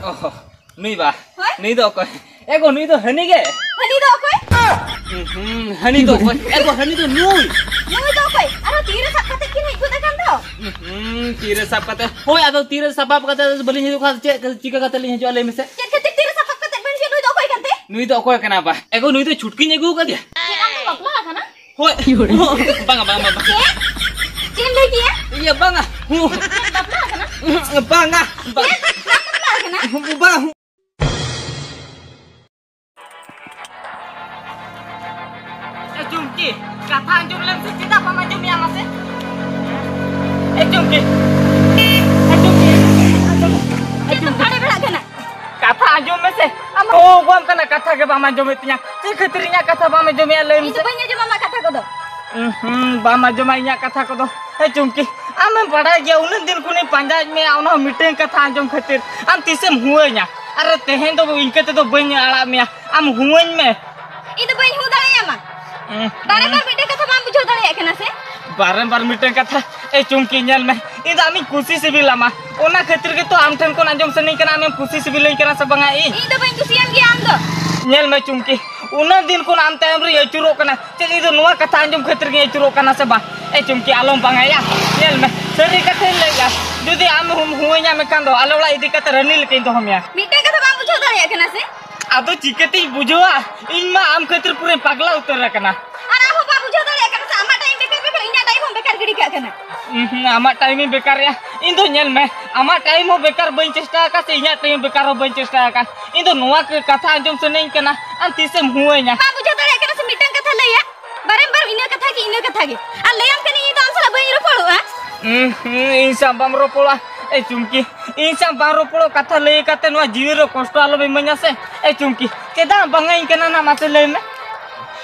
Oh, nui ba? Nui do koi. Ego nui do hani ge. Hani do koi? Hani do koi. Ego hani do nui. Nui do koi. Aro tire sap kate kini ikut akan do. Tire sap kate. Hoi ado tire sap kate beli hidu khat chika kate li hidu ale mise. Cek kate tire sap kate beli nui do koi kante. Nui do koi kenapa? Ego nui do chutki nyegu ka dia. Cek aku bapla kana? Hoi. Banga. Cek lagi ya? Iya banga. Bapla kana? Banga. Bapla kana? Bang. Jumki, kata anjum lem kita apa anjum yang masih? Jumki. Kita pada belak kana? Kata anjum masih. Oh, gua kena kata ke bama anjum itu nya. Cik keterinya kata bama anjum yang lem. Itu banyak cuma kata kau do. Bama anjum inya kata kau do. Jumki. Ame pada gya unen din kuni panjat me auno meeting kata anjum khatir. Am tisem huwe nya. Are tehen to inke to banya ala me. Am huwen me. Itu banyak hudara ya mah. बार-बार meeting कथा मां बुझो दड़े कना से बार-बार meeting कथा Chumki nail में इदा आमी खुशी से बिलामा ओना खातिर के तो आम ठन को अंजम सनी कना आमी खुशी से बिलई कना सब बंगा ई तो बई खुशियाम के आम दो नेल में चुमकी उना दिन को आम टाइम रे अचुरो कना चेद इदो नुवा कथा अंजम खातिर के अचुरो कना से बा चुमकी आलम बंगा या नेल में सरी कथा ले या जुदी आम हुए냐 में कांदो आलोला इदी कथा रनिल के तो हमया मीटिंग कथा मां बुझो दड़े कना से आदो चिकती बुझोआ इनमा आम खातिर पूरे पागला उतर रकना अरे हम बा बुझो दड़े कना से आमा टाइम बेकार इना टाइम हम बेकार गिड़ी का कना आमा टाइम बेकार या इन दो नेल में आमा टाइम हो बेकार बई चेष्टा का से इना टाइम बेकार हो बई चेष्टा का इन दो नुवा के कथा अंजम सनें कना अन तिसे हुए냐 बा बुझो दड़े कना से मीटिंग कथा लैया बारंबार इना कथा के आ लैम कनी इ तो आंसला बई रोपळो इन सब रोपळो चुमकी इन सब रोपड़ो कथा लई काते नुआ जीवे रो कष्ट आलो बेमanya से चुमकी केदा बंगाई कना ना माते लई में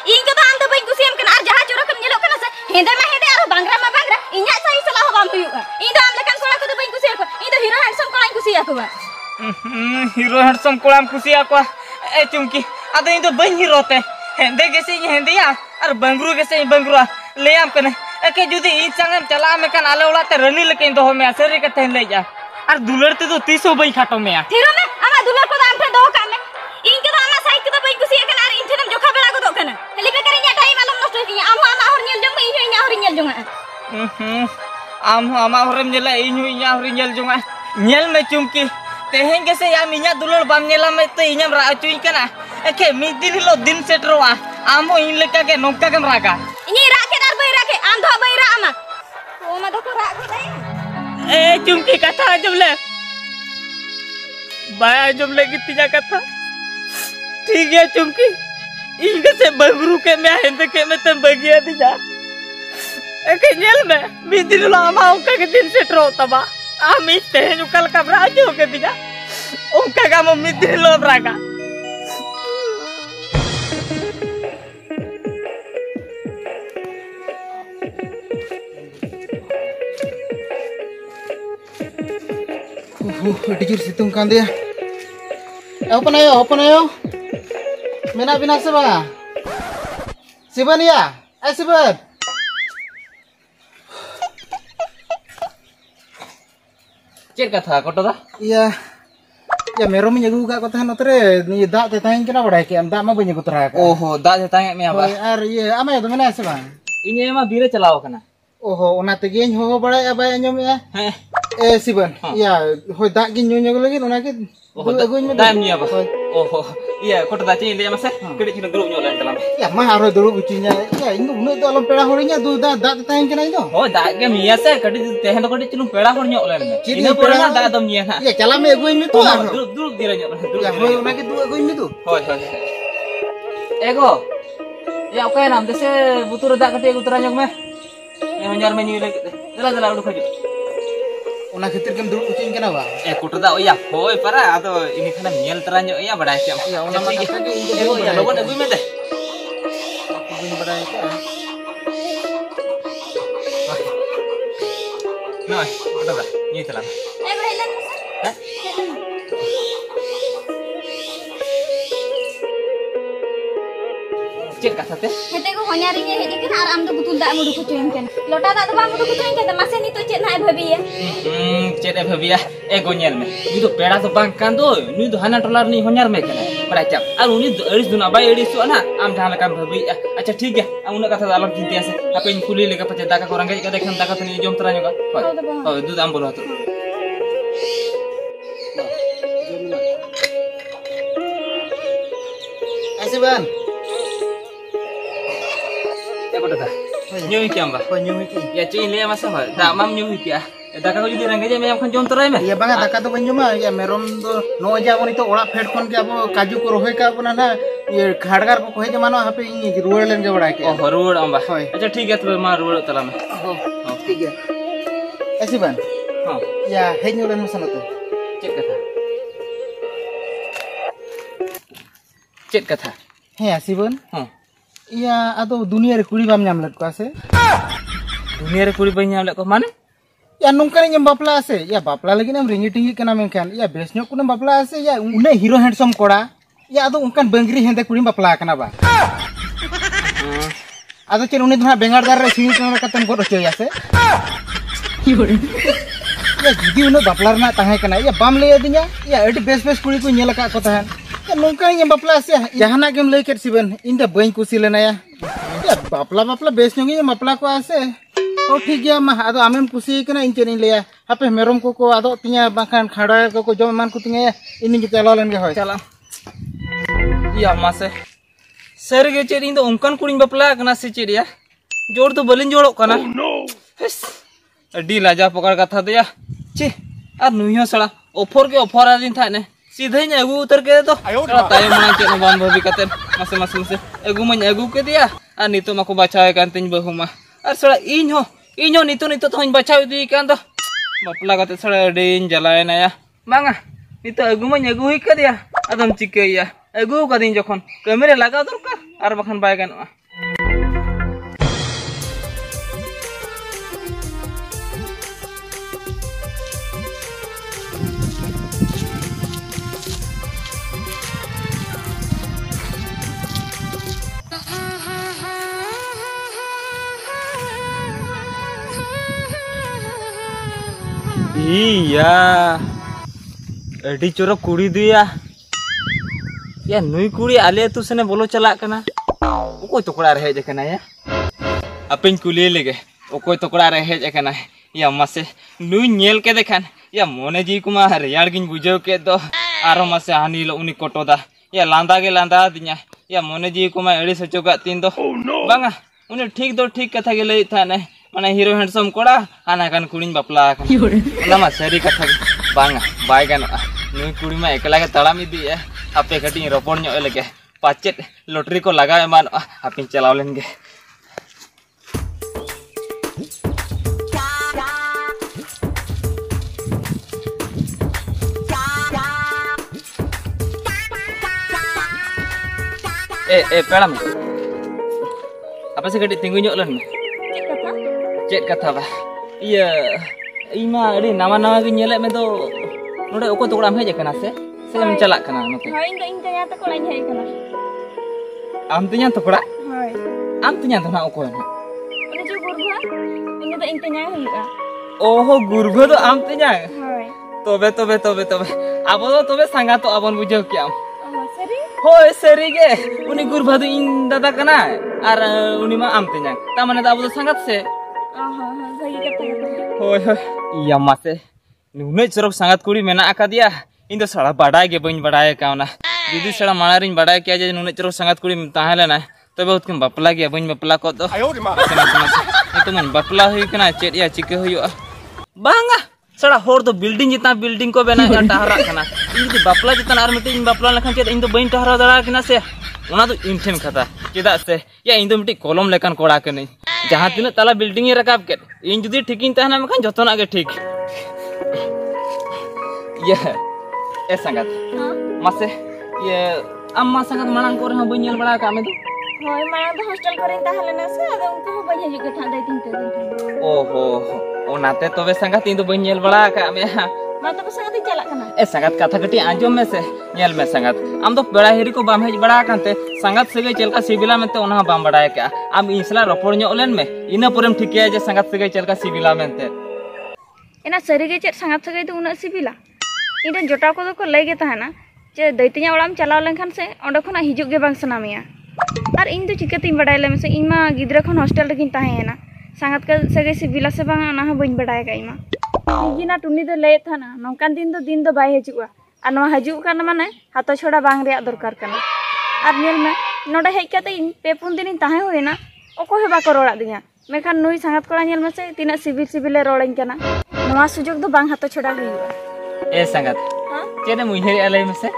इन के बाम तो बई कुसियम कना जहा चोरा कम नेलो कना से हेंदे में हेंदे आरो बांग्रा मा बांग्रा इन्या सही सला हो बाम हुयुगा इन तो आम लेकन कोड़ा को तो बई कुसिया को इन तो हीरो हैंडसम कोड़ा कुसिया को हीरो हैंडसम कोड़ा कुसिया को चुमकी आदो इन तो बई हीरो ते हेंदे के से हेंदिया और बंगरू के से बंगरुआ ले आम कने एके जुदी इन संगम चला में कन आले उलाते रनी लेके दो में असरी के थेन ले जा और दुलरते तो 300 बई खाटो में थीरो में आमा दुलर को आम थे दो का में इनके तो आमा साइड के तो बई कुसिया कना इन थेनम जोखा बेला को दो कना खाली बेकार इन्या टाइम आलम नष्ट होई आम आमा हर नेल जंग में इन्या हर नेल जंग आम आमा हरम नेला इन इन्या हर नेल जंग नेल में चुमकी तेहें के से या मिन्या दुलर बाम नेला में तो इन्या रा चुई कना एके मिद दिन हिलो दिन सेटरोआ आम हो इन लेका के नोका कम रागा इन्ही राके दार बई राके आम दो बई रा आमा ओ मा दो को रा को दे चुमकी कथा जब ले बाया जब ले कितिया कथा ठीक है चुमकी इनके से बंगरू के में हिंद के में तन बगिया दिया एके नेल में मिद दिन हिलो आमा उनका के दिन सेटरो तबा आम इते जो कल का राज हो के दिया उनका का मम्मी दिन हिलो रागा Dijur situng kan dia. Open ayo. Mena bina seba. Siban ya? Siban. Cek kata kau dah? Iya. Ya merom nyagu ka ko tahan otre ni dak te tahin kena badai ke am dak ma banyak utara ka. Oh, dak te tanya me apa? Ar iya ama ya to mena seba. Ini mah bire celaw kana. Oh, ona te gen ho badai abai anyom ya. Siban. Iya, hoi dak gin nyonya lagi ona ke. Dah ni apa? Oh, iya, kau dah cakap ini masa kerja cina dulu nyolan dalam. Ya mah harus dulu bucinya. Ya ini udah tu alam pera horinya tu dak tahin kena itu. Oh, dak ke mia se kerja tehen tu kerja cina pera hor nyolan. Ini pera na dak dom nia ha. Ya cala me gue ini tu. Dulu dia nyolan. Ya hoi ona ke tu gue ini tu. Hoi. Ego. Ya oke nam dese butur dak kete utara nyok me. Yang nyar menu lagi. Jala udah kerja. Ona khitir kem dulu kucing kena ba kutu da iya hoi para atau ini kana miel teranjo iya badai siam ya ona ma kata ke ego ya lobon agu me deh kucing badai ka noi kutu da ni telan berhelan cek kata teh? Hete ko honyari nya hedi kan aram do butul dak mudu kucuin kan. Lota dak do bang mudu kucuin kan masih ni to cet na bhabi ya. Cet bhabi ya. Gonyel me. Ni do peda to bang kan do. Ni do hana tolar ni honyar me kan. Beracap. Ar uni do eris duna bai eris tu ana. Am jahan kan bhabi. Acha ठीक है. Am una kata alam cinta se. Apa ini kuli lega pace daka korang ga dekhan daka tu ni jom tera nyoga. Oh, du am bolo tu. Asiban. Kota nyuhi kiam ba? Nyuhi ki. Ya cuy lihat masa ba? Dak mam nyuhi kia. Daka ko judi rangai je me am khan jom torai me. Ya banga daka to ban joma ya merom do no ja boni to ora phet kon ke abo kaju ko rohoi ka bana na ye khadgar ko kohe jemano hape ini ruwar len ge bada ke. Oh ruwar am ba. Acha ठीक है तो ma ruwar tala me. Oh ठीक है. Asiban. हां. Ya henyo len masana to. Cek kata. He Asiban. हां. Ya ado dunia re kuri bam nyam let ko ase. Dunia re kuri bam nyam let ko mane? Ya nungkar nyam bapla ase. Ya bapla lagi nam ringi tinggi kana menkan. Ya besnyo kuna bapla ase ya une hero handsome koda. Ya ado unkan bangri hende kuri bapla kana ba. Ado chen uni duna bengar dar re singi kana katem ko rocho ya se. Ya jidi une baplar na tahe kana. Ya bam le adinya. Ya edi bes kuri ko nyela ka ko tahan. Ya nungkar nyam bapla ase. Jahana gem le ket siben. Inda bain kusi lena ya. Ya bapla besnyo ngi bapla ko ase. Oh ठीक है mah ado amen kusi kana incen leya hape merom ko ado tinya bakan khada ko jom man ku tinya ini kita lolen ge hoy chala iya mase ser ge ceri indo unkan kuring bapla kana se ceri ya jor to balin jorok kana adi laja pokar katha de ya chi ar nuiho sala offer ke offer adin tha ne सीधे ही अगू उतर के तो ताय मना chain बान भबी कते मसे अगू मन अगू के दिया आ नितो मको बचावे कान तिन बहुमा और सड़ा इन्हो नितो तो हन बचाव दी कान तो बापला कते सड़ा डेन जलाय ना या मांगा नितो अगू मन अगू ही के दिया अदम चिकैया अगू का दिन जखन कैमरे लगा दरकार आर बखन बाय गानवा iya adi coro kuri dia ya nui kuri ale tu sene bolo chalak kana okoi tokra re heje kana ya apen kuli lege okoi tokra re heje kana ya mase nui nyel ke dekhan ya mone ji kuma reyar gin bujau ke do aro mase hani lo uni kotoda ya landa dinya ya mone ji kuma edi sochoga tin do banga uni ठीक कथा के लई थाने माने hero handsome कोड़ा आना कान कुड़ीन बापला कान ओला मा सरी कथा बांगा bye गानो नुई कुड़ी मा एकला के तड़ाम इदी आपे कटी रोपण ᱧᱚᱜ लगे पाचेट लॉटरी को लगा एमान आपिन चलाव लेन गे ए पेड़ाम apa sih kadi tinggu nyok len cek kata ba iya ima adi nama gi nyelek me do node oko to ram heje kana se lem chalak kana note hoy indo nya to ko lain hei kana am tinya to kora hoy am tinya to na oko na ini ju gurgha ini do inte nya huga oh gurgha do am tinya hoy tobe abo do tobe sanga to abon bujau kiam seri hoy seri ge uni gurgha do in dada kana ar uni ma am tinya ta mane da abo do sangat se bagi kata hoy iya mase nune chorok sangat kuri mena akadia indo sara badai ge bain badai kauna didi sara manarin badai kya je nune chorok sangat kuri tahale na tobe utkin bapla ge bain bapla ko to itu man bapla hui kana chet ya chike huyua banga sara hor do building jitna building ko bena tahara kana indi bapla jitna ar miti bapla lekhan chet indo bain tahara dara kina se ona do inten kata cheda se ya indo miti kolom lekan koda ke nei jahan tina tala building e rakab ke in judi thikin tahna mekan jotona ge thik ya sangat mase ye amma sangat manang ko reha bain nyel bada ka me do hoy mana do hostel korin tahale na se ado unko ho bain hejik tha dai tin oho onate tobe sangat indo bain nyel bada ka me मा तब संगत चला कना ए संगत कथा कटी आंजम में से नेल में संगत आम तो पेड़ा हेरी को बाम हेज बड़ा कांते संगत सगे चलका सिबिला मेंते ओना बाम बड़ाय का आम इसला रपोड़ ᱧᱚᱜ len में इना पुरम ठिकिया जे संगत सगे चलका सिबिला मेंते एना सरीगे चेत संगत सगे तो उना सिबिला इन जोटा को को लय गे तहना जे दैतिया ओड़ाम चलाव लेनखान से ओंडे खना हिजुग गे बांग सनामिया और इन तो चिकते बड़ाय ले में से इन मा गिद्रा खन हॉस्टल रे किन ताहेना संगत का सगे सिबिला से बांग ना बइन बड़ाय का इमा इगिना टुनी दो लय थाना नौकान दिन दो बाय हजुआ और नवा हजु कान माने हाथ छोड़ा बांग रे दरकार कना और नेल में नोडे हेज काते इन पे पुन दिन ताहे होइना ओको हे बाको रोड़ा दिया मेखान नुई संगत कोड़ा नेल में से तिना सिबिल रोड़ाइन कना नवा सुजोग दो बांग हाथ छोड़ा हुआ ए संगत चेदे मुइहरी आले में से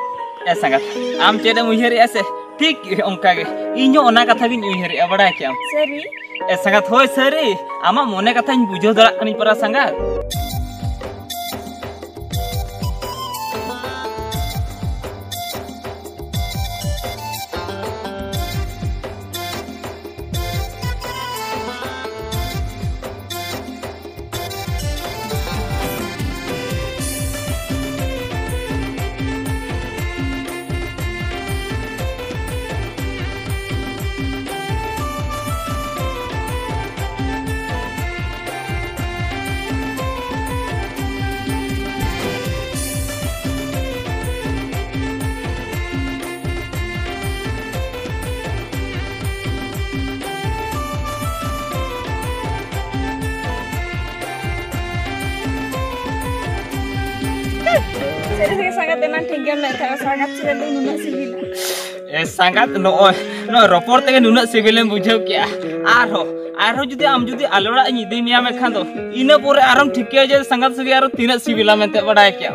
ए संगत आम चेदे मुइहरी ऐसे ठीक ओंका गे इño ओना कथा गिन उइहरी बड़ा क्या सरी ए संगत होय सरी आमा मोने कथा इन बुझो दरा कनी परा संगत सरी से संगत देना ठीक गेम ले था संगत से दे नुना सिबिला ए संगत नो रपोर ते नुना सिबिलेम बुझाव क्या आरो जुदी आम जुदी आलोड़ा इदी मिया में खान दो इना पोरे आराम ठिकिया जे संगत सगे आरो तीना सिबिला मेंते बड़ाय क्या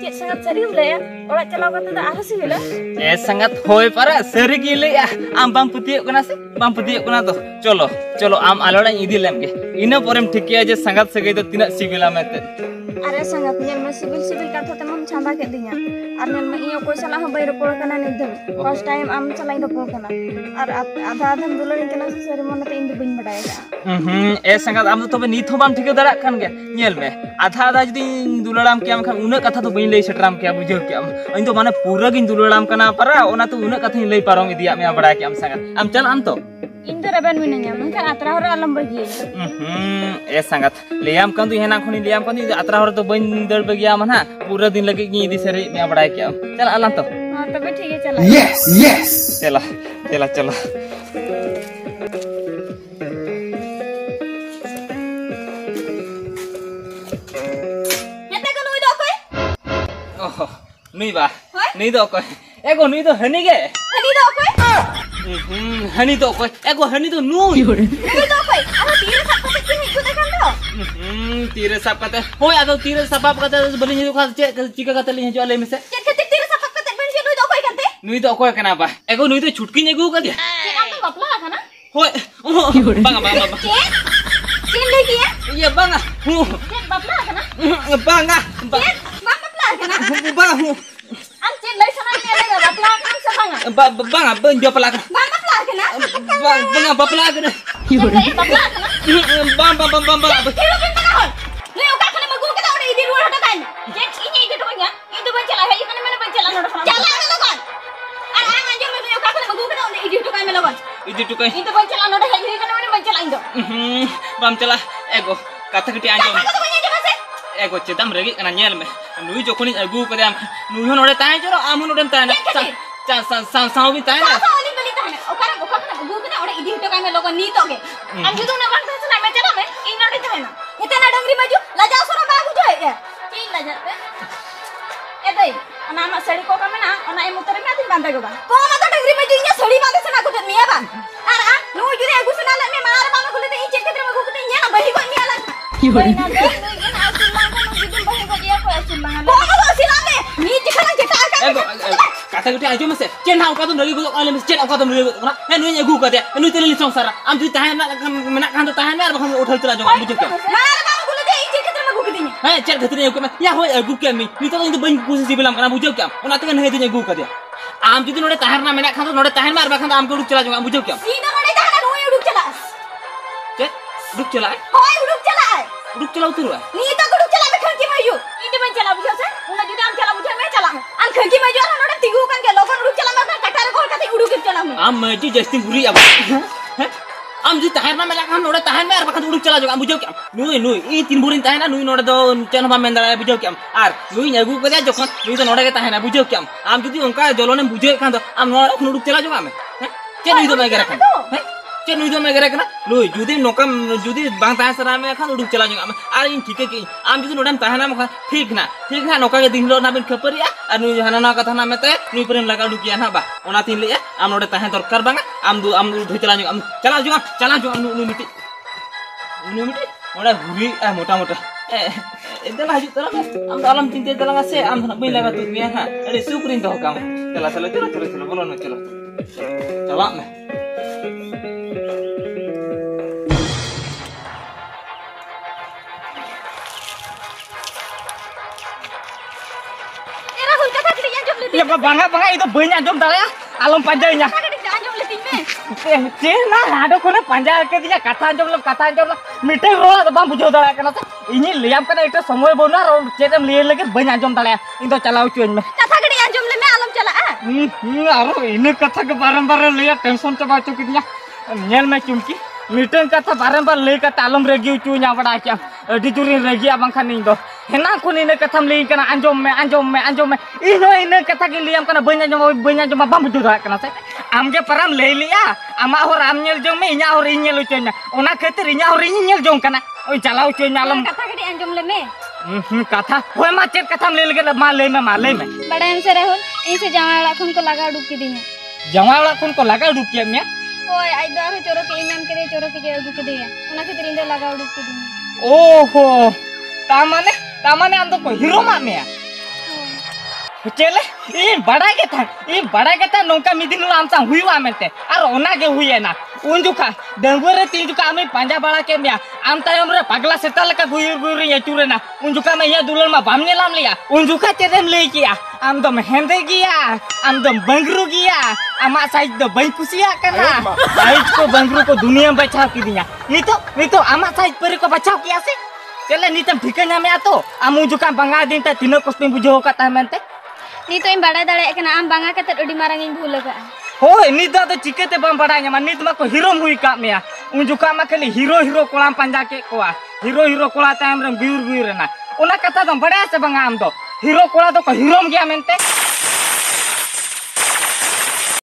चे संगत सरी ले ओड़ा चलाव कते द आरो सिबिला ए संगत होय पारा सरी की ले आम बाम पुतिय कना से बाम पुतिय कना तो चलो आम आलोड़ा इदी लेमगे इना पोरेम ठिकिया जे संगत सगे तो तीना सिबिला मेंते अरे संगत नेल में सिबिल कथा तमम छांदा के दिया और नेल में इयो कोई सला हम रोपड़ कना निदम फर्स्ट टाइम आम चलाई रोपड़ कना और आधा आधा दुलरी कना से सरी मन ते इन दो बिन बडायगा ए संगत आम तो नित हो बाम ठिके दरा खान गे नेल में आधा जुदी दुलड़ाम के खान उना कथा तो बइन लई सटराम के बुझो के इन तो माने पूरा गिन दुलड़ाम कना पारा ओना तो उना कथा लई पारों इदिया में बड़ा के आम संगत आम चल आम तो इन तो रबन मिनया मनका आत्रा हर आलम बगिए ए संगत लेयाम कंदु हेना खनि लेयाम कंदु आत्रा हर तो बइन दड़ बगिया मना पूरा दिन लगे गी इदी सरी में बड़ा के चल आलम तो हां तबे ठीक है चला यस चलो हेते को नुई दो कोई ओहो नुई बा नुई दो कोई एगो नुई तो हनी गे हनी दो कोई हनी तो कोई एगो हनी तो नुई नुई दो कोई अरे तीर सब कते किन हिजु देखन दो तीरे साप कते होय आदो तीरे साप कते बलि हिजु खा चिका कते लि हिजु आले में से के कते तीर सब कते बन से नुई दो कोई कते नुई तो कोई कना बा एगो नुई तो छुटकी नेगु का दिया हम तो बपला खाना होय बांगा चिन ले किया ये बांगा बपला खाना बांगा बपला खाना बांगा हम चिन ले सना के ले बपला खाना से बांगा बन जो पला बपला खाना बांगा बपला करे बपला खाना बम किलो बिन बना हो ले ओका खाने मगु के दाउडे इदी रोड हटा काइन जे इने इदी तो बंगा इदी बन चला है इने मैंने बन चला नोड चला में लगन और आ अंजो में ओका खाने मगु के दाउडे इदी तो काइन में लगन इदी तो काइन इदी बन चला नोड है इने मैंने बन चला इंदो बम चला एगो कथा कटी आंजो एगो चेदम रेगी कना नेल में नुई जोखनी अगु कदे आम नुई हो नोडे ताय जरो आम नोडे ताय ना साव भी ताय ना सावली बली ताय ओका खाने मगु के दाउडे इदी तो काइन में लगन नी तो के हम जो ना बात से ना में चला में इन नोडे ताय ना हेते ना डंगरी बाजू लजा सोना बाबू जो है तीन लजाते ए दई अना मा सड़ी को कमे ना अना ए मुतरे में दिन बांधा गोबा को मा तो डंगरी बाजू इया सड़ी बांधे से ना को मिया बा अरे आ नु जुदे एगु से ना ले में मार बामा खुले ते ई चेक केत्र में घुकते इया ना बही को मिया ला की होई ना दे नु इन आसुल लांगा नु जुदे बही को दिया को आसुल लांगा को मा आसुल लांगे नी जिखना जेटा एगो कथा कटी आंजो में से चेन हाउ का तो नगी गो आले में चेन का तो नगी ना ए नुई अगु का दे नुई तेली संसार आम जुदे ताहे ना मेना खान तो ताहे ना और हम उठल चला जो बुझ के मार बामा खुले ते ई चेक केत्र में घुकते है चल खतरे को में या होय अगु के मी नी तो बन कुछ सिबिलाम कना बुझो क्या ओना तक नहीं दिने अगु का दे आम जुदी नोडे ताहर ना मेना खान तो नोडे ताहर मार बाखन आम को उड़ चला जो बुझो क्या सीधा नोडे ताहर नुई उड़ चला रुक चला होय उड़ चला रुक चला उतरवा नी तो उड़ चला में खन की मयू इते बन आम मजी जस्ती बुरी अब आम जी ताहन ना मेला खान नोड़े ताहन में आर बखन उड़ुक चला जोगा बुझो क्या नुई नुई ई 3 बुरिन ताहना नुई नोड़े दो चेन बा मेंदा बुझो क्या आर नुई अगु कदे जखन नुई तो नोड़े के ताहना बुझो क्या आम जुदी उनका जलोने बुझे खान दो आम नोड़े खन उड़ुक चला जोगा में चे नुई दो मैं गेरा खान चे नुई दो मैं गेरा खान नुई जुदी नोकम जुदी बांग ताहन सरा में खान उड़ुक चला जोगा आर इन ठीक है कि आम जुदी नोड़े ताहना में ठीक ना नोका के दिन लो ना बिन खपरिया आर नुई हाना ना कथा ना मेते नुई प्रेम लगा उड़ुकिया ना बा ओना तीन ले आम नोड़े ताहन दरकार बांगा आम दु चला जोगा नुई मिटी ओड़ा हुरी मोटा मोटा एदला हजू तला आम आलम चिंते तला से आम बई लगा तु मिया हां अरे सुकरिन दो काम चला बोलो ना चलो चला में एरा हुल कथा कड़ी आंजम ले ये बांगा इतो बई आंजम दाया आलम पंजाइnya कड़ी आंजम ले तीन चे ना हाडो कोने पंजा के दिया कथा आंजम मिटे रोला तो बाम बुझो दाया कना इनी लियाम कना इतो समय बोना रो चेतम लिए लगे बई आंजम दाया इन तो चलाओ चोइन में कथा कड़ी आंजम ले में आलम चला आरो इन कथा के बारंबार लिया टेंशन चबा चुकी दिया नेल में चुमकी मिटन कथा बारंबार ले का तालम रेगी चु냐 बड़ा क्या अडी जुरी रेगी बांखान इन दो हेना कोन इन कथाम ले कना आंजम में इनो इन कथा के लियाम कना बई आंजम बाम बुझो दाया कना से आमगे परम ले लिया आमा और आम नेल जम में इना और इनेल चो냐 ओना खातिर इना और इन नेल जम कना ओई चलाओ चो냐 आलम कथा कड़ी आंजम ले में कथा होय मा चेत कथाम ले लगे मा ले में बड़ायम से रहल इन से जावाड़ा खन को लगा डुब के दिया जवाड़ा खन को लगा डुब के में ओय आई दारो चोरो के इनाम करे चोरो के अगु के दिया ओना खातिर इन लगा डुब के दिया ओहो तामाने आम तो को हीरो मा में चले ई बड़ा के था नोका मिदिन आम सा हुईवा मेते और ओना के हुई है ना उन जुका डंगुरे तीन जुका आमी पांजा बड़ा के मिया आम तायम रे पगला सेता लका गुइर ये चुरे ना उन जुका में ये दुलल मा बामने लाम लिया उन जुका चेदेम ले किया आम दम हेंदे गिया आम दम बंगरू गिया आमा साइज दो बई कुसिया कना साइज को बंगरू को दुनिया में बचाव की दिया नी तो आमा साइज पर को बचाव किया से चले नीतम ठिकाना में तो आम उन जुका बंगा दिन ता तीनो कष्ट बुझो का मेनते नी तो इन बड़ा दाड़े कना आम बांगा कते अडी मारंग इन भूल लगा होय नित तो चिकेते बम बड़ा मा नित मा को हीरो हुई का मेया उन जुका मा खाली हीरो कोला पंजा के कोआ हीरो कोला ताम रे गुर ना ओना कथा दम बड़ा से बंगा आम दो हीरो कोला तो को हीरो गया मेनते